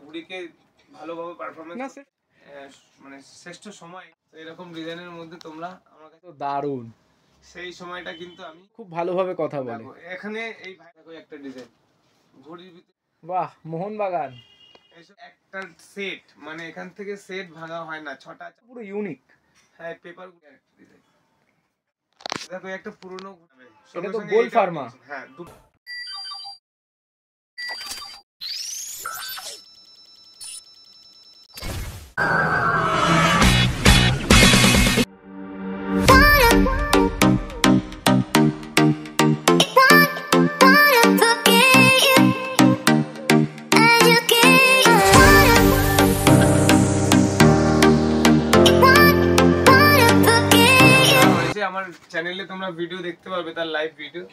ঘুড়িকে ভালোভাবে পারফরমেন্স মানে শ্রেষ্ঠ সময় এরকম ডিজাইনের মধ্যে তোমরা আমার কাছে দারুণ, সেই সময়টা কিন্তু আমি খুব ভালোভাবে কথা বলে। এখানে এই ভাই দেখো একটা ডিজাইন ঘুড়ির ভিতরে, বাহ, মোহনবাগান একটা সেট, মানে এখান থেকে সেট ভাঙা হয় না, 6টা পুরো ইউনিক। হ্যাঁ, পেপার ডিজাইন দেখো একটা পুরনো, এটা তো গোল ফার্মা। হ্যাঁ, আমার চ্যানেলে তোমরা ভিডিও দেখতে পারবে, তার লাইভ ভিডিও।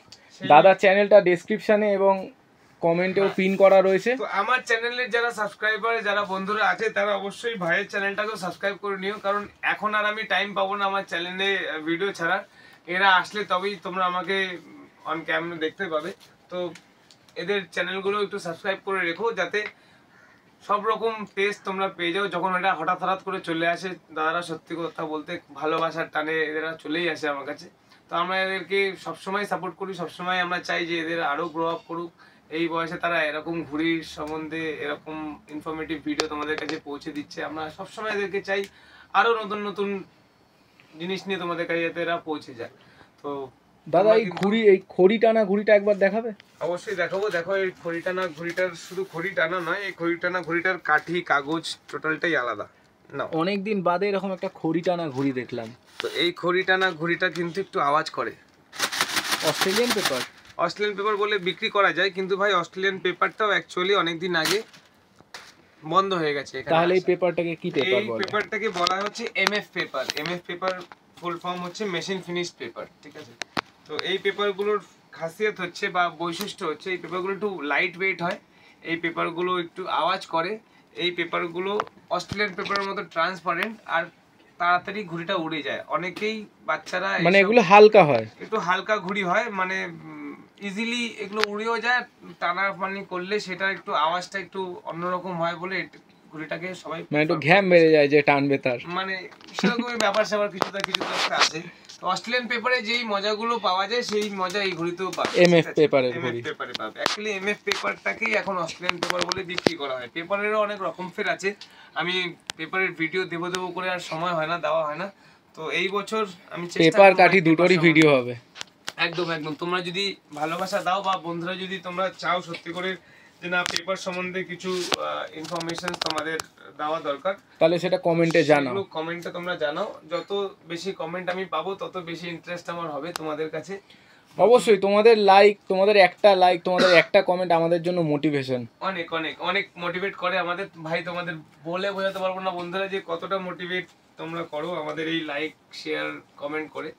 দাদা চ্যানেলটা ডেসক্রিপশনে এবং কমেন্টেও পিন করা রয়েছে। তো আমার চ্যানেলের যারা সাবস্ক্রাইবার, যারা বন্ধুরা আছে, তারা অবশ্যই ভাইয়ের চ্যানেলটাকেও সাবস্ক্রাইব করে নিও, কারণ এখন আর আমি টাইম পাবো না আমার চ্যানেলে ভিডিও ছাড়ার। এরা আসলে তবেই তোমরা আমাকে অন ক্যামেরা দেখতে পাবে। তো এদের চ্যানেলগুলো একটু সাবস্ক্রাইব করে রেখো, যাতে সব রকম টেস্ট তোমরা পেয়ে যাও। যখন এটা হঠাৎ করে চলে আসে, দাদারা সত্যি কথা বলতে ভালোবাসার টানে এরা চলেই আসে আমার কাছে। তো আমরা এদেরকে সবসময় সাপোর্ট করি, সবসময় আমরা চাই যে এদের আরও গ্রো আপ করুক। এই বয়সে তারা এরকম ঘুড়ির সম্বন্ধে এরকম ইনফরমেটিভ ভিডিও তোমাদের কাছে পৌঁছে দিচ্ছে। আমরা সবসময় এদেরকে চাই আরও নতুন নতুন জিনিস নিয়ে তোমাদের কাছে যাতে এরা পৌঁছে যায়। তো দাদা এই খড়ি টানা ঘুড়িটা একবার দেখাবে? অবশ্যই দেখাবো। দেখো এই খড়ি টানা ঘুড়িটার শুধু খড়ি টানা নয়, এই খড়ি টানা ঘুড়িটার কাঠি, কাগজ টোটালটাই আলাদা না। অনেকদিন বাদে এরকম একটা খড়ি টানা ঘুড়ি দেখলাম। তো এই খড়ি টানা ঘুড়িটা কিন্তু একটু আওয়াজ করে। অস্ট্রেলিয়ান পেপার বলে বিক্রি করা যায়, কিন্তু ভাই অস্ট্রেলিয়ান পেপারটাও অ্যাকচুয়ালি অনেকদিন আগে বন্ধ হয়ে গেছে। তাহলে এই পেপারটাকে কি পেপার বলে? এই পেপারটাকে বলা হচ্ছে MF paper. MF paper full form হচ্ছে মেশিন ফিনিশড পেপার, ঠিক আছে? তো এই পেপারগুলোর খাসিয়ত হচ্ছে বা বৈশিষ্ট্য হচ্ছে এই পেপারগুলো একটু লাইট ওয়েট হয়, এই পেপারগুলো একটু আওয়াজ করে, এই পেপারগুলো অস্ট্রেলিয়ান পেপারের মতো ট্রান্সপারেন্ট আর তাড়াতাড়ি ঘুড়িটা উড়ে যায়। অনেকেই বাচ্চারা মানে এগুলো হালকা হয়, একটু হালকা ঘুড়ি হয়, মানে ইজিলি এগুলো উড়েও যায়। টানা পানি করলে সেটা একটু আওয়াজটা একটু অন্যরকম হয় বলে ঘুড়িটাকে সবাই মানে একটু ঘ্যাম বেড়ে যায় যে টানবে তার, মানে সেরকমই ব্যাপার স্যাপার কিছু একটা আছে। তো অস্ট্রেলিয়ান পেপারে যেই মজাগুলো পাওয়া যায় সেই মজা এই ঘুড়িতেও পাবে এমএফ পেপারে পাবে। অ্যাকচুয়ালি এমএফ পেপারটাকেই এখন অস্ট্রেলিয়ান পেপার বলে বিক্রি করা হয়। পেপারেরও অনেক রকম ফের আছে, আমি পেপারের ভিডিও দেবো করে আর সময় হয় না, দেওয়া হয় না। তো এই বছর আমি পেপার কাঠি দুটোরই ভিডিও হবে। একদম তোমরা যদি ভালোবাসা দাও বা বন্ধুরা যদি তোমরা চাও সত্যি করে যে না পেপার সম্বন্ধে কিছু ইনফরমেশন তোমাদের দেওয়া দরকার, তাহলে সেটা কমেন্টে জানাও। কমেন্টে তোমরা জানাও। যত বেশি কমেন্ট আমি পাবো তত বেশি ইন্টারেস্ট আমার হবে তোমাদের কাছে। অবশ্যই তোমাদের একটা লাইক, তোমাদের একটা কমেন্ট আমাদের জন্য মোটিভেশন, অনেক মোটিভেট করে আমাদের। ভাই তোমাদের বলে বোঝাতে পারবো না বন্ধুরা যে কতটা মোটিভেট তোমরা করো আমাদের এই লাইক, শেয়ার, কমেন্ট করে।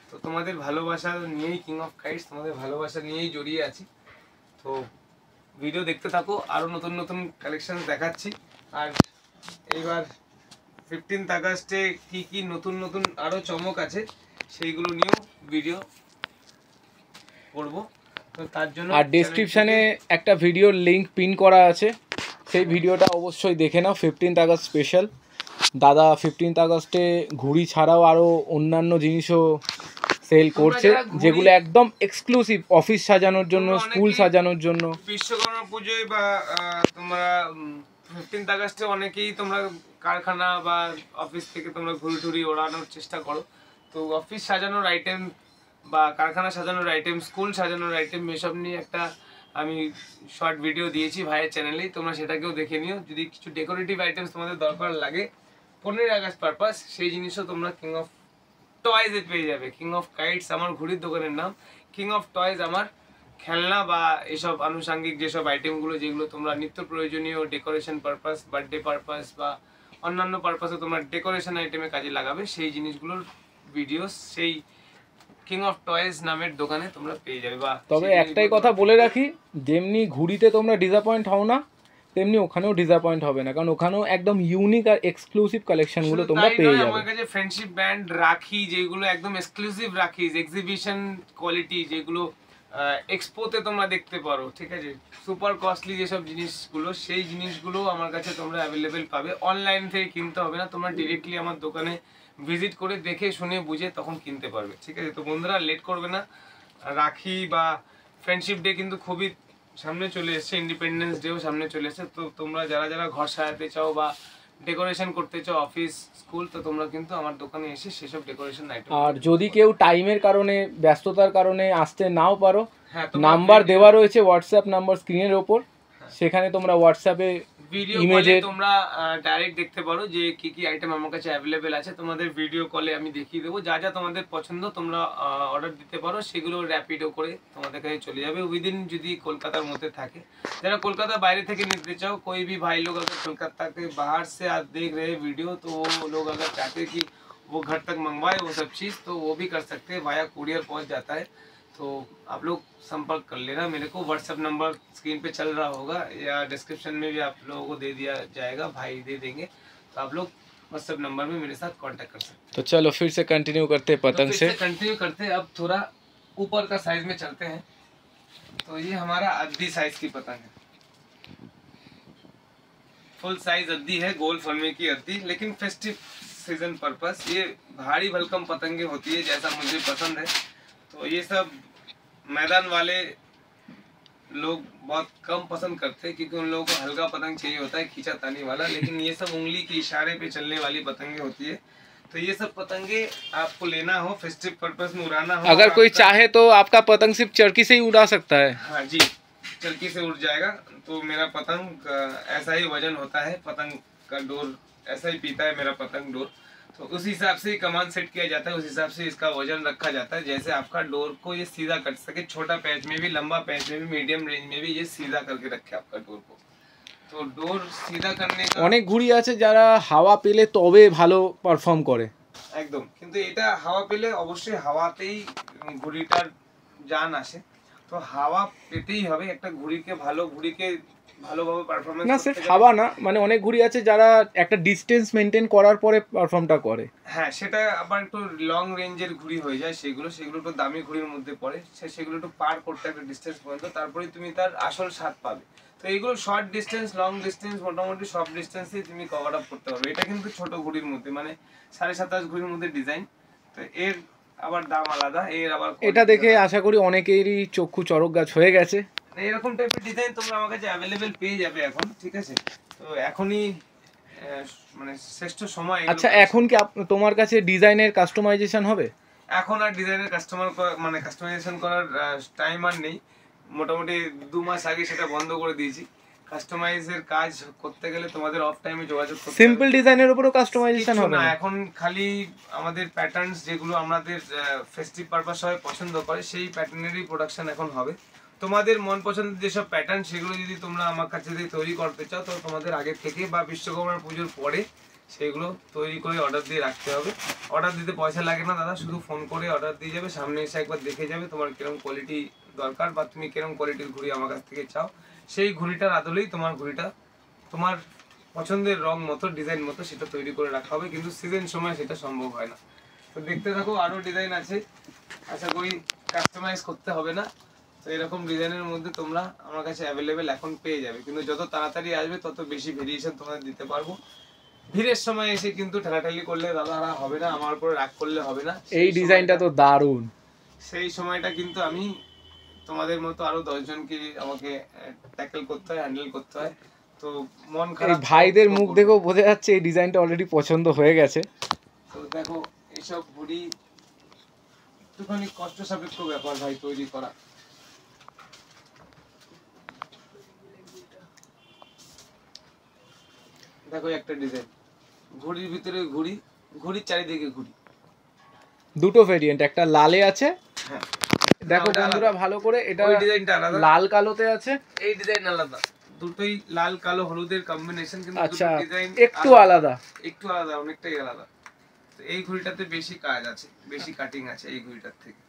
তো তোমাদের ভালোবাসা নিয়েই কিং অফ কাইটস, তোমাদের ভালোবাসা নিয়েই জড়িয়ে আছি। তো ভিডিও দেখতে থাকো, আরও নতুন নতুন কালেকশন দেখাচ্ছি। আর এইবার 15th আগস্টে কি কি নতুন নতুন আরও চমক আছে সেইগুলো নিয়েও ভিডিও করব। তো তার জন্য আর ডেসক্রিপশনে একটা ভিডিওর লিংক পিন করা আছে, সেই ভিডিওটা অবশ্যই দেখে নাও। 15th August special. দাদা 15th আগস্টে ঘুড়ি ছাড়াও আরও অন্যান্য জিনিসও সেল করছে, যেগুলো একদম এক্সক্লুসিভ অফিস সাজানোর জন্য, স্কুল সাজানোর জন্য। বিশ্বকর্মা পুজোয় বা তোমরা 15th আগস্টে অনেকেই তোমরা কারখানা বা অফিস থেকে তোমরা ঘুড়ি ওড়ানোর চেষ্টা করো। তো অফিস সাজানোর আইটেম বা কারখানা সাজানোর আইটেম, স্কুল সাজানোর আইটেম, এসব নিয়ে একটা আমি শর্ট ভিডিও দিয়েছি ভাইয়ের চ্যানেলেই, তোমরা সেটাকেও দেখে নিও। যদি কিছু ডেকোরেটিভ আইটেমস তোমাদের দরকার লাগে 15th আগস্ট পারপাস, সেই জিনিসও তোমরা কিং অফ টয়েজে পেয়ে যাবে। কিং অফ কাইটস আমার ঘুড়ির দোকানের নাম, কিং অফ টয়েজ আমার খেলনা বা এসব আনুষঙ্গিক যেসব আইটেমগুলো যেগুলো তোমরা নিত্য প্রয়োজনীয় ডেকোরেশন পারপাস, বার্থডে পারপাস বা অন্যান্য পারপাসে তোমরা ডেকোরেশন আইটেমে কাজে লাগাবে, সেই জিনিসগুলোর ভিডিওস সেই কিং অফ টয়েজ নামের দোকানে তোমরা পেয়ে যাবে। বা তবে একটাই কথা বলে রাখি, যেমনি ঘুড়িতে তোমরা ডিসঅ্যাপয়েন্ট হও না, তেমনি ওখানেও ডিসঅ্যাপয়েন্ট হবে না, কারণ ওখানেও একদম ইউনিক আর এক্সক্লুসিভ কালেকশনগুলো তোমরা পেয়ে যাবে। আমার কাছে ফ্রেন্ডশিপ ব্যান্ড রাখি, যেগুলো একদম এক্সক্লুসিভ রাখি, এক্সিবিশন কোয়ালিটি, যেগুলো এক্সপোতে তোমরা দেখতে পারো, ঠিক আছে। সুপার কস্টলি যেসব জিনিসগুলো, সেই জিনিসগুলো আমার কাছে তোমরা অ্যাভেলেবেল পাবে। অনলাইন থেকে কিনতে হবে না, তোমরা ডিরেক্টলি আমার দোকানে ভিজিট করে দেখে শুনে বুঝে তখন কিনতে পারবে, ঠিক আছে। তো বন্ধুরা লেট করবে না। রাখি বা ফ্রেন্ডশিপ ডে কিন্তু খুবই সামনে চলে এসছে, ইন্ডিপেন্ডেন্স ডেও সামনে চলে এসছে। তো তোমরা যারা যারা ঘর সাজাতে চাও বা ডেকোরেশন করতে চাও অফিস স্কুল, তো তোমরা কিন্তু আমার দোকানে এসে সেসব ডেকোরেশন আইটেম। আর যদি কেউ টাইমের কারণে, ব্যস্ততার কারণে আসতে নাও পারো, হ্যাঁ, নাম্বার দেওয়া রয়েছে, হোয়াটসঅ্যাপ নাম্বার স্ক্রিনের ওপর, সেখানে তোমরা হোয়াটসঅ্যাপে ভিডিও কলে ইমেজের তোমরা ডাইরেক্ট দেখতে পারো যে কি কি আইটেম আমার কাছে অ্যাভেলেবেল আছে। তোমাদের ভিডিও কলে আমি দেখিয়ে দেবো, যা যা তোমাদের পছন্দ তোমরা অর্ডার দিতে পারো, সেগুলো র্যাপিডো করে তোমাদের কাছে চলে যাবে উইদিন, যদি কলকাতার মধ্যে থাকে। যারা কলকাতার বাইরে থেকে নিতে চাও, कोई भी भाई लोग अगर कोलकाता के बाहर से आप देख रहे हैं वीडियो, तो वो लोग अगर चाहते हैं कि वो घर तक मंगवाए वो सब चीज़, तो वो भी कर सकते हैं, वाया कुरियर पहुंच जाता है। तो आप लोग संपर्क कर लेना मेरे को। व्हाट्सएप नंबर स्क्रीन पे चल रहा होगा या डिस्क्रिप्शन में भी आप लोगों को दे दिया जाएगा, भाई दे देंगे। तो आप लोग व्हाट्सएप नंबर में मेरे साथ कांटेक्ट कर सकते हैं। तो चलो फिर से कंटिन्यू करते हैं पतंग तो से। कंटिन्यू करते हैं, अब थोड़ा ऊपर का साइज में चलते हैं। तो ये हमारा अद्दी साइज की पतंग है, फुल साइज अद्दी है, गोल फलमे की अद्दी, लेकिन फेस्टिव सीजन पर्पस ये भारी भलकम पतंगे होती है, जैसा मुझे पसंद है। तो ये सब मैदान वाले लोग बहुत कम पसंद करते हैं, क्योंकि उन लोगों को हल्का पतंग चाहिए होता है, खींचा तानी वाला। लेकिन ये सब उंगली के इशारे पे चलने वाली पतंगे होती है। तो ये सब पतंगे आपको लेना हो, फेस्टिव पर्पस में उड़ाना हो, अगर कोई चाहे तो आपका पतंग सिर्फ चरखी से ही उड़ा सकता है। हाँ जी, चरखी से उड़ जाएगा। तो मेरा पतंग ऐसा ही वजन होता है, पतंग का डोर ऐसा ही पीता है मेरा पतंग डोर। तो उस हिसाब से कमान सेट किया जाता है, उस हिसाब से इसका वजन रखा जाता है, जैसे आपका डोर को ये सीधा कर सके। छोटा पैच में भी, लंबा पैच में भी, मीडियम रेंज में भी ये सीधा करके रखे आपका डोर को। तो डोर सीधा करने का অনেক ঘুড়ি আছে যারা হাওয়া পেলে তবে ভালো পারফর্ম করে। একদম, কিন্তু এটা হাওয়া পেলে অবশ্যই হাওয়াতেই ঘুড়িটার জান আসে। তো হাওয়া পেতেই হবে একটা ঘুড়িকে, ভালো ঘুড়িকে ভালোভাবে পারফরমেন্স না সির্ফ হাওয়া না, মানে অনেক ঘুড়ি আছে যারা একটা ডিস্টেন্স মেনটেন করার পরে পারফর্মটা করে। হ্যাঁ, সেটা আবার একটু লং রেঞ্জের ঘুড়ি হয়ে যায়, সেগুলো একটু দামি ঘুড়ির মধ্যে পড়ে। সেগুলো একটু পার করতে একটা ডিস্টেন্স পর্যন্ত, তারপরে তুমি তার আসল স্বাদ পাবে। তো এইগুলো শর্ট ডিস্টেন্স, লং ডিস্টেন্স, মোটামুটি সব ডিস্টেন্সেই তুমি কভার আপ করতে পারবে। এটা কিন্তু ছোট ঘুড়ির মধ্যে, মানে 27.5 ঘুড়ির মধ্যে ডিজাইন। তো এর আবার দাম আলাদা, এর আবার এটা দেখে আশা করি অনেকেরই চক্ষু চড়ক গাছ হয়ে গেছে। এরকম টাইপের ডিজাইন তোমরা আমার কাছে অ্যাভেলেবেল পেয়ে যাবে এখন, ঠিক আছে। তো এখনই মানে শ্রেষ্ঠ সময়। আচ্ছা, এখন কি তোমার কাছে ডিজাইনের কাস্টমাইজেশন হবে? এখন আর ডিজাইনের কাস্টমাইজেশন করার টাইম আর নেই। মোটামুটি 2 মাস আগে সেটা বন্ধ করে দিয়েছি। কাস্টমাইজের কাজ করতে গেলে তোমাদের অফ টাইমে যোগাযোগ করতে হবে। সিম্পল ডিজাইনের উপরও কাস্টমাইজেশন হবে না, না? এখন খালি আমাদের প্যাটার্নস যেগুলো আমাদের ফেস্টিভ পারপাস সবাই পছন্দ করে, সেই প্যাটার্নেরই প্রোডাকশন এখন হবে। তোমাদের মন পছন্দের যেসব প্যাটার্ন, সেগুলো যদি তোমরা আমার কাছে দিয়ে তৈরি করতে চাও, তো তোমাদের আগে থেকে বা বিশ্বকর্মা পুজোর পরে সেগুলো তৈরি করে অর্ডার দিয়ে রাখতে হবে। অর্ডার দিতে পয়সা লাগে না দাদা, শুধু ফোন করে অর্ডার দিয়ে যাবে, সামনে এসে একবার দেখে যাবে তোমার কিরকম কোয়ালিটি দরকার বা তুমি কিরকম কোয়ালিটির ঘুড়ি আমার কাছ থেকে চাও। সেই ঘুড়িটার আদলেই তোমার ঘুড়িটা তোমার পছন্দের রং মতো, ডিজাইন মতো সেটা তৈরি করে রাখা হবে। কিন্তু সিজন সময় সেটা সম্ভব হয় না। তো দেখতে থাকো, আরও ডিজাইন আছে, আশা করি কাস্টমাইজ করতে হবে না। তো এরকম ডিজাইনের মধ্যে তোমরা আমার কাছে অ্যাভেলেবেল এখন পেয়ে যাবে, কিন্তু যত তাড়াতাড়ি আসবে তত বেশি ভেরিয়েশন তোমাদের দিতে পারবো। ভিড়ের সময় এসে কিন্তু ঠেলাঠেলি করলে দাদারা হবে না, আমার উপরে রাগ করলে হবে না। এই ডিজাইনটা তো দারুণ। সেই সময়টা কিন্তু আমি তোমাদের মতো আরো 10 জনকে আমাকে ট্যাকল করতে হয়, হ্যান্ডেল করতে হয়। তো মন খারাপ, ভাইদের মুখ দেখেও বোঝা যাচ্ছে এই ডিজাইনটা অলরেডি পছন্দ হয়ে গেছে। তো দেখো, এইসব ঘুড়ি একটুখানি কষ্ট সাপেক্ষ ব্যাপার ভাই তৈরি করা। দেখো একটা ডিজাইন, ঘুড়ির ভিতরে ঘুড়ি, ঘুড়ির চারিদিকে ঘুড়ি, দুটো ভেরিয়েন্ট, একটা লালে আছে। হ্যাঁ দেখো বন্ধুরা ভালো করে, এটা ওই ডিজাইনটা আলাদা, লাল কালোতে আছে, এই ডিজাইন আলাদা। দুটোই লাল কালো হলুদের কম্বিনেশন, কিন্তু আচ্ছা দুটো ডিজাইন একটু আলাদা, একটু আলাদা, অনেকটাই আলাদা। তো এই ঘুড়িটাতে বেশি কাজ আছে, বেশি কাটিং আছে এই ঘুড়িটার থেকে।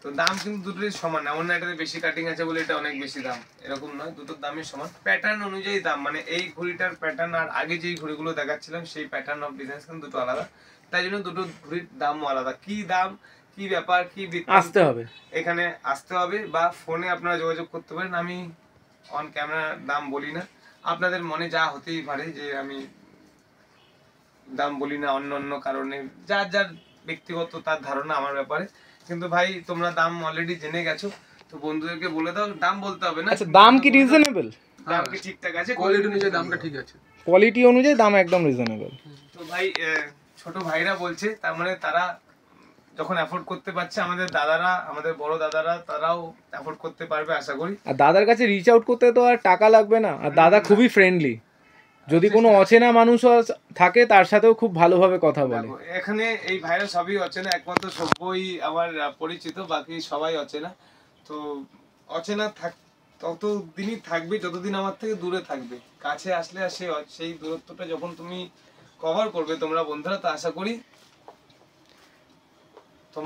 তো দাম কিন্তু দুটোই সমান, এমন না এটাতে বেশি কাটিং আছে বলে এটা অনেক বেশি দাম, এরকম নয়। দুটোর দামই সমান, প্যাটার্ন অনুযায়ী দাম। মানে এই ঘুড়িটার প্যাটার্ন আর আগে যেই ঘুড়িগুলো দেখাচ্ছিলাম সেই প্যাটার্ন অফ ডিজাইন কিন্তু দুটো আলাদা, তাই জন্য দুটো ঘুড়ির দামও আলাদা। কি দাম কি ব্যাপার কি বৃত্তান্ত, আসতে হবে, এখানে আসতে হবে বা ফোনে আপনারা যোগাযোগ করতে পারেন। আমি অন ক্যামেরা দাম বলি না, আপনাদের মনে যা হতেই পারে যে আমি দাম বলি না অন্য অন্য কারণে, যার যার ব্যক্তিগত তার ধারণা আমার ব্যাপারে। কিন্তু ভাই তোমরা দাম অলরেডি জেনে গেছো, তো বন্ধুদেরকে বলে দাও, দাম বলতে হবে না। আচ্ছা দাম কি রিজনেবল? দাম কি ঠিকঠাক আছে, কোয়ালিটি অনুযায়ী দামটা ঠিক আছে, কোয়ালিটি অনুযায়ী দাম একদম রিজনেবল। তো ভাই ছোট ভাইরা বলছে, তার মানে তারা যখন অ্যাফোর্ড করতে পারছে, আমাদের দাদারা, আমাদের বড় দাদারা, তারাও অ্যাফোর্ড করতে পারবে আশা করি। আর দাদার কাছে রিচ আউট করতে তো আর টাকা লাগবে না, আর দাদা খুবই ফ্রেন্ডলি, যদি কোনো অচেনা মানুষও থাকে তার সাথেও খুব ভালোভাবে কথা বলে। এখানে এই ভাইরা সবই অচেনা, একমাত্র সভ্যই আমার পরিচিত, বাকি সবাই অচেনা। তো অচেনা তত দিনই থাকবে যতদিন আমার থেকে দূরে থাকবে, কাছে আসলে আর সেই দূরত্বটা যখন তুমি কভার করবে তোমরা বন্ধুরা, তো আশা করি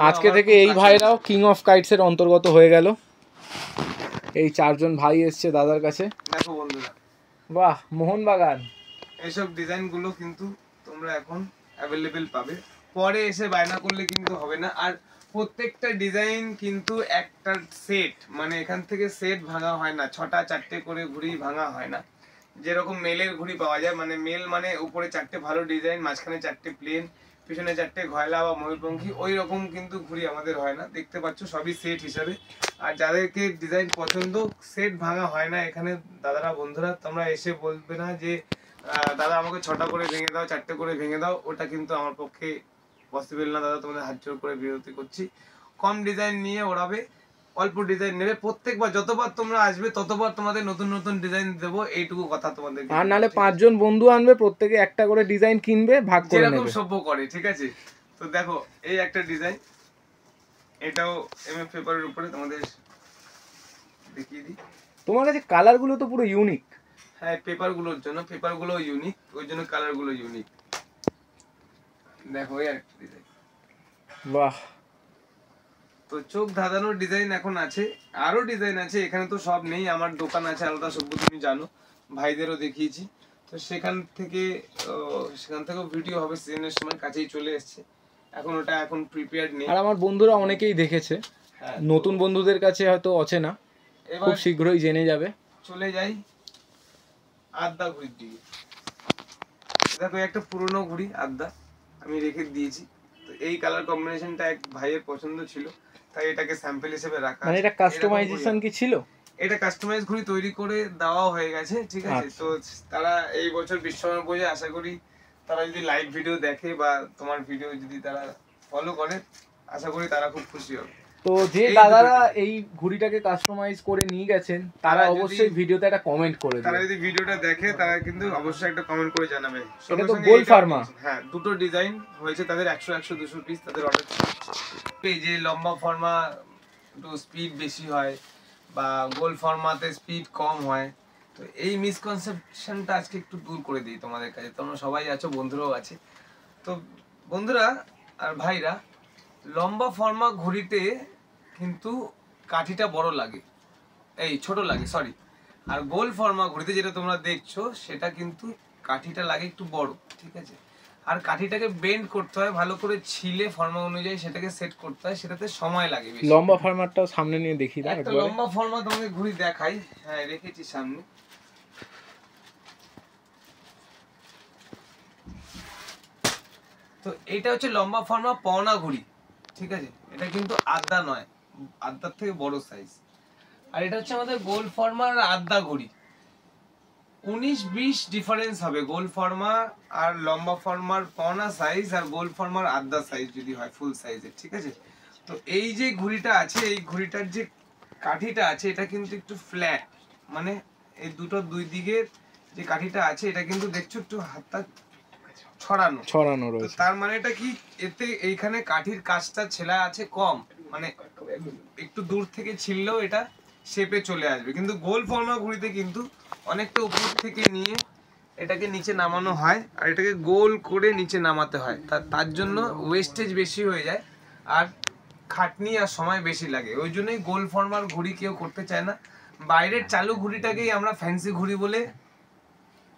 আজকে থেকে এই ভাইরাও কিং অফ কাইটস এর অন্তর্গত হয়ে গেল। এই 4 জন ভাই এসছে দাদার কাছে। দেখো বন্ধুরা, বাহ, মোহনবাগান। এইসব ডিজাইন গুলো কিন্তু তোমরা এখন অ্যাভেলেবেল পাবে, পরে এসে বায়না করলে কিন্তু হবে না। আর প্রত্যেকটা ডিজাইন কিন্তু একটা সেট, মানে এখান থেকে সেট ভাঙা হয় না, 6টা 4টে করে ঘুড়ি ভাঙা হয় না। যেরকম মেলের ঘুড়ি পাওয়া যায়, মানে মেল মানে উপরে 4টে ভালো ডিজাইন, মাঝখানে 4টে প্লেন, পিছনে 4টে ঘয়লা বা ময়ূরপঙ্খী, ওই রকম কিন্তু ঘুড়ি আমাদের হয় না। দেখতে পাচ্ছ সবই সেট হিসাবে। আর যাদেরকে ডিজাইন পছন্দ, সেট ভাঙা হয় না এখানে দাদারা বন্ধুরা। তোমরা এসে বলবে না যে দাদা আমাকে 6টা করে ভেঙে দাও, 4টে করে ভেঙে দাও, ওটা কিন্তু আমার পক্ষে পসিবল না দাদা, তোমাদের হাত জোর করে বিরতি করছি। কম ডিজাইন নিয়ে ওড়াবে, অল্প ডিজাইন নেবে। প্রত্যেকবার যতবার তোমরা আসবে ততবার তোমাদের নতুন নতুন ডিজাইন দেবো, এইটুকু কথা তোমাদের। আর নালে 5 জন বন্ধু আনবে, প্রত্যেকে একটা করে ডিজাইন কিনবে, ভাগ করে নেবে, যেরকম সভ্য করে, ঠিক আছে? তো দেখো এই একটা ডিজাইন, এটাও এমএফ পেপারের উপরে তোমাদের দেখিয়ে দিই। তোমার কাছে কালার গুলো তো পুরো ইউনিক। হ্যাঁ, পেপার গুলোর জন্য, পেপার গুলো ইউনিক, ওই জন্য কালার গুলো ইউনিক। দেখো এই একটা ডিজাইন, বাহ। তো চোখ ধাঁধানোর ডিজাইন এখন আছে, আরো ডিজাইন আছে, এখানে তো সব নেই। আমার দোকান আছে আলাদা সভ্য, তুমি জানো, ভাইদেরও দেখিয়েছি। তো সেখান থেকেও ভিডিও হবে সিজনের সময়, কাছেই চলে এসছে। এখন ওটা এখন প্রিপেয়ার্ড নেই। আর আমার বন্ধুরা অনেকেই দেখেছে, নতুন বন্ধুদের কাছে হয়তো অচেনা, খুব শীঘ্রই জেনে যাবে। চলে যাই আদ্যা ঘুড়ির দিকে। দেখো একটা পুরনো ঘুড়ি আদ্যা আমি রেখে দিয়েছি। তো এই কালার কম্বিনেশনটা এক ভাইয়ের পছন্দ ছিল, তাই এটাকে স্যাম্পল হিসেবে রাখা। মানে এটা কাস্টমাইজেশন কি ছিল? এটা কাস্টমাইজ ঘুড়ি তৈরি করে দেওয়া হয়ে গেছে, ঠিক আছে? তো তারা এই বছর বিশ্বকর্মা পুজোয় আশা করি তারা যদি লাইভ ভিডিও দেখে বা তোমার ভিডিও যদি তারা ফলো করে, আশা করি তারা খুব খুশি হবে। তো যে দাদারা এই ঘুড়িটাকে কাস্টমাইজ করে নিয়ে গেছেন, তারা অবশ্যই ভিডিওতে একটা কমেন্ট করে দেবে। তারা যদি ভিডিওটা দেখে তারা কিন্তু অবশ্যই একটা কমেন্ট করে জানাবে। এটা তো গোল ফার্মা। হ্যাঁ, দুটো ডিজাইন হয়েছে তাদের, 100 200 পিস তাদের অর্ডার। এই যে লম্বা ফর্মা একটু স্পিড বেশি হয় বা গোল ফর্মাতে স্পিড কম হয়, তো এই মিসকনসেপশনটা আজকে একটু দূর করে দিই তোমাদের কাছে। তোমরা সবাই আছো, বন্ধুরাও আছে। তো বন্ধুরা আর ভাইরা, লম্বা ফর্মা ঘড়িতে কিন্তু কাঠিটা বড় লাগে, এই ছোট লাগে সরি। আর গোল ফর্মা ঘড়িতে যেটা তোমরা দেখছো সেটা কিন্তু কাঠিটা লাগে একটু বড়, ঠিক আছে? আর কাঠিটাকে বেন্ড করতে হয় ভালো করে, ছিলে ফর্মা অনুযায়ী সেটাকে সেট করতে হয়, সেটাতে সময় লাগে বেশি। লম্বা ফর্মাটাও সামনে নিয়ে দেখি দাও একটা লম্বা ফর্মা তোমাকে ঘুড়ি দেখাই। হ্যাঁ, রেখেছি সামনে। তো এটা হচ্ছে লম্বা ফর্মা পওনা ঘুড়ি, ঠিক আছে? এটা কিন্তু আদ্যা নয়, আদ্যার থেকে বড় সাইজ। আর এটা হচ্ছে আমাদের গোল ফর্মার আদ্যা ঘড়ি। 19-20 ডিফারেন্স হবে গোল ফর্মা আর লম্বা ফর্মার পওনা সাইজ, আর গোল ফর্মার আদ্যা সাইজ যদি হয় ফুল সাইজের, ঠিক আছে? তো এই যে ঘড়িটা আছে, এই ঘড়িটার যে কাঠিটা আছে এটা কিন্তু একটু ফ্ল্যাট, মানে এই দুই দিকের যে কাঠিটা আছে এটা কিন্তু দেখছো একটু হাতটা ছড়ানো রয়েছে। তার মানে এটা কি, এতে এইখানে কাঠির কাজটা ছেলা আছে কম, মানে একটু দূর থেকে ছিললেও এটা শেপে চলে আসবে। কিন্তু গোল ফর্মা ঘুড়িতে কিন্তু অনেকটা উপর থেকে নিয়ে এটাকে নিচে নামানো হয়, আর এটাকে গোল করে নিচে নামাতে হয়। তার জন্য ওয়েস্টেজ বেশি হয়ে যায় আর খাটনি আর সময় বেশি লাগে। ওই জন্যই গোল ফর্মার ঘুড়ি কেউ করতে চায় না। বাইরের চালু ঘুড়িটাকেই আমরা ফ্যান্সি ঘুড়ি বলে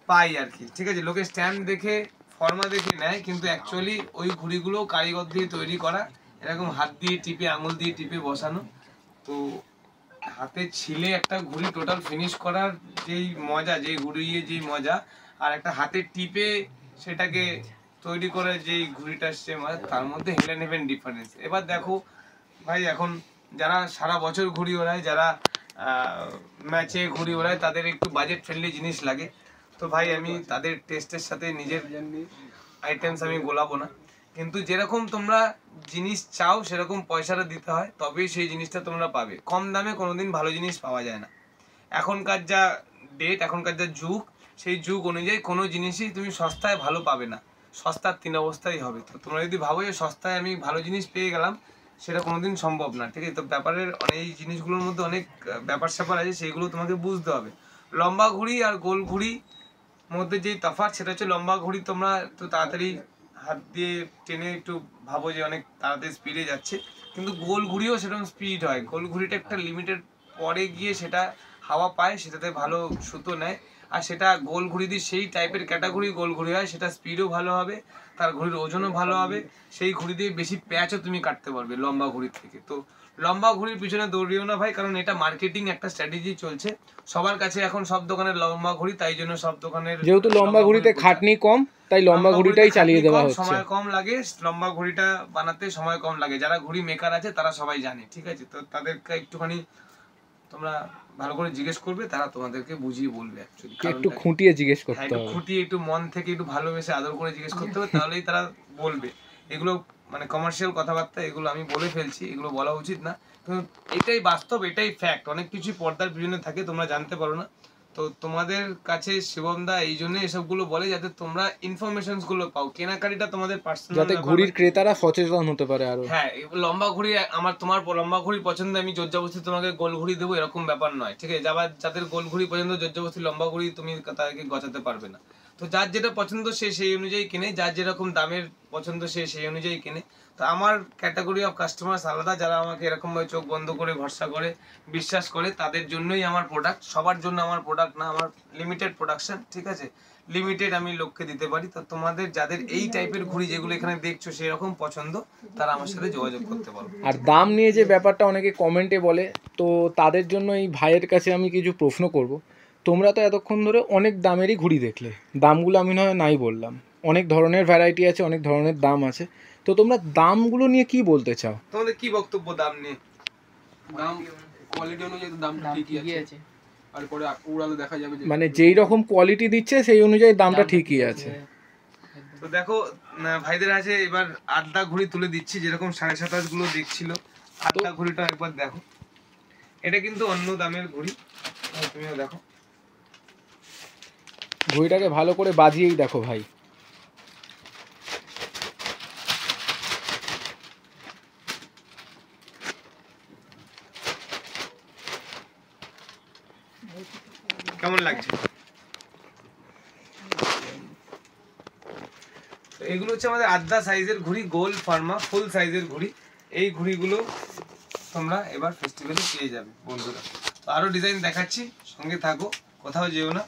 পাই আর কি, ঠিক আছে? লোকে স্ট্যাম্প দেখে ফর্মা দেখে নেয়, কিন্তু অ্যাকচুয়ালি ওই ঘুড়িগুলো কারিগর দিয়ে তৈরি করা, এরকম হাত দিয়ে টিপে আঙুল দিয়ে টিপে বসানো। তো হাতে ছিলে একটা ঘুড়ি টোটাল ফিনিশ করার যেই মজা, যেই ঘুড়িয়ে যেই মজা, আর একটা হাতে টিপে সেটাকে তৈরি করে যেই ঘুড়িটা আসছে তার মধ্যে হেলেন হেভেন ডিফারেন্স। এবার দেখো ভাই, এখন যারা সারা বছর ঘুড়ি ওড়ায়, যারা ম্যাচে ঘুড়ি ওড়ায়, তাদের একটু বাজেট ফ্রেন্ডলি জিনিস লাগে। তো ভাই আমি তাদের টেস্টের সাথে নিজের আইটেমস আমি গোলাবো না, কিন্তু যেরকম তোমরা জিনিস চাও সেরকম পয়সাটা দিতে হয়, তবেই সেই জিনিসটা তোমরা পাবে। কম দামে কোনোদিন ভালো জিনিস পাওয়া যায় না। এখনকার যা ডেট, এখনকার যা যুগ, সেই যুগ অনুযায়ী কোনো জিনিসই তুমি সস্তায় ভালো পাবে না, সস্তার 3 অবস্থাই হবে। তো তোমরা যদি ভাবো যে সস্তায় আমি ভালো জিনিস পেয়ে গেলাম, সেটা কোনোদিন সম্ভব না, ঠিক আছে? তো ব্যাপারের এই জিনিসগুলোর মধ্যে অনেক ব্যাপার স্যাপার আছে, সেইগুলো তোমাকে বুঝতে হবে। লম্বা ঘুড়ি আর গোল ঘুড়ি মধ্যে যেই তফাৎ, সেটা হচ্ছে লম্বা ঘুড়ি তোমরা একটু তাড়াতাড়ি হাত দিয়ে টেনে একটু ভাবো যে অনেক তাড়াতাড়ি স্পিডে যাচ্ছে, কিন্তু গোল ঘুড়িও সেরকম স্পিড হয়। গোল ঘুড়িটা একটা লিমিটেড পরে গিয়ে সেটা হাওয়া পায়, সেটাতে ভালো সুতো নেয়, আর সেটা গোল ঘুড়ি দিয়ে সেই টাইপের ক্যাটাগরি গোল ঘুড়ি হয়, সেটা স্পিডও ভালো হবে, তার ঘুড়ির ওজনও ভালো হবে, সেই ঘুড়ি দিয়ে বেশি প্যাচও তুমি কাটতে পারবে লম্বা ঘুড়ির থেকে। তো লম্বা ঘুড়ির পিছনে দৌড়িও না ভাই, কারণ এটা মার্কেটিং একটা স্ট্র্যাটেজি চলছে সবার কাছে এখন, সব দোকানের লম্বা ঘুড়ি, তাই জন্য সব দোকানের যেহেতু লম্বা ঘুড়িতে খাটনি কম, তাই লম্বা ঘুড়িটাই চালিয়ে দেওয়া হচ্ছে। সময় কম লাগে, লম্বা ঘুড়িটা বানাতে সময় কম লাগে। যারা ঘুড়ি মেকার আছে তারা সবাই জানে, ঠিক আছে? তো তাদেরকে একটুখানি তোমরা ভালো করে জিজ্ঞেস করবে, তারা তোমাদেরকে বুঝিয়ে বলবে। অ্যাকচুয়ালি একটু খুঁটিয়ে জিজ্ঞেস করতে হবে, একটু খুঁটিয়ে, একটু মন থেকে একটু ভালোবেসে আদর করে জিজ্ঞেস করতে হবে, তাহলেই তারা বলবে। এগুলো মানে কমার্শিয়াল কথাবার্তা, এগুলো আমি বলে ফেলছি, এগুলো বলা উচিত না, কিন্তু এটাই বাস্তব, এটাই ফ্যাক্ট। অনেক কিছুই পর্দার পিছনে থাকে, তোমরা জানতে পারো না। তো তোমাদের কাছে শিবম দা এই জন্য এসবগুলো বলে, যাতে তোমরা ইনফরমেশন গুলো পাও। কেনাকাটিটা তোমাদের পার্সোনাল, যাতে ঘুড়ির ক্রেতারা সচেতন হতে পারে আরো। হ্যাঁ, লম্বা ঘুড়ি তোমার লম্বা ঘুড়ি পছন্দ, আমি জোরজবস্তি তোমাকে গোল ঘুড়ি দেবো এরকম ব্যাপার নয়, ঠিক আছে? যাদের গোল ঘুড়ি পছন্দ, জোরজবস্তি লম্বা ঘুড়ি তুমি তাদেরকে গচাতে পারবে না। তো যার যেটা পছন্দ সে সেই অনুযায়ী কিনে, যার যেরকম দামের পছন্দ সে সেই অনুযায়ী কিনে। তো আমার ক্যাটাগরি অফ কাস্টমার আলাদা, যারা আমাকে এরকম ভাবে চোখ বন্ধ করে ভরসা করে বিশ্বাস করে, তাদের জন্যই আমার প্রোডাক্ট। সবার জন্য আমার প্রোডাক্ট না, আমার লিমিটেড প্রোডাকশন, ঠিক আছে? লিমিটেড আমি লোককে দিতে পারি। তো তোমাদের যাদের এই টাইপের ঘুড়ি যেগুলো এখানে দেখছো সেরকম পছন্দ, তারা আমার সাথে যোগাযোগ করতে পারো। আর দাম নিয়ে যে ব্যাপারটা অনেকে কমেন্টে বলে, তো তাদের জন্য এই ভাইয়ের কাছে আমি কিছু প্রশ্ন করব। তোমরা তো এতক্ষণ ধরে অনেক দামেরই ঘুড়ি দেখলে, দামগুলো আমি নাই বললাম, অনেক ধরনের ভ্যারাইটি আছে, অনেক ধরনের দাম আছে। তো তোমরা দামগুলো নিয়ে কি বলতে চাও? তোমাদের কি বক্তব্য দাম নিয়ে? দাম কোয়ালিটি অনুযায়ী দাম ঠিকই আছে, আর পরে উড়ালে দেখা যাবে যে মানে যেই রকম কোয়ালিটি দিচ্ছে সেই অনুযায়ী দামটা ঠিকই আছে। তো দেখো ভাইদের আছে, এবার আড্ডা ঘুড়ি তুলে দিচ্ছি, যেরকম 27.5 গুলো দেখছিল, আড্ডা ঘুড়িটা একবার দেখো। এটা কিন্তু অন্য দামের ঘুড়ি, তুমিও দেখো। ঘুড়িটাকে ভালো করে বাজিয়েই দেখো ভাই। কেমন লাগছে? এগুলো হচ্ছে আমাদের আড্ডা সাইজের ঘুড়ি, গোল ফার্মা ফুল সাইজের ঘুড়ি। এই ঘুড়িগুলো তোমরা এবার ফেস্টিভ্যালে পেয়ে যাবে বন্ধুরা। তো আরো ডিজাইন দেখাচ্ছি, সঙ্গে থাকো, কোথাও যেও না।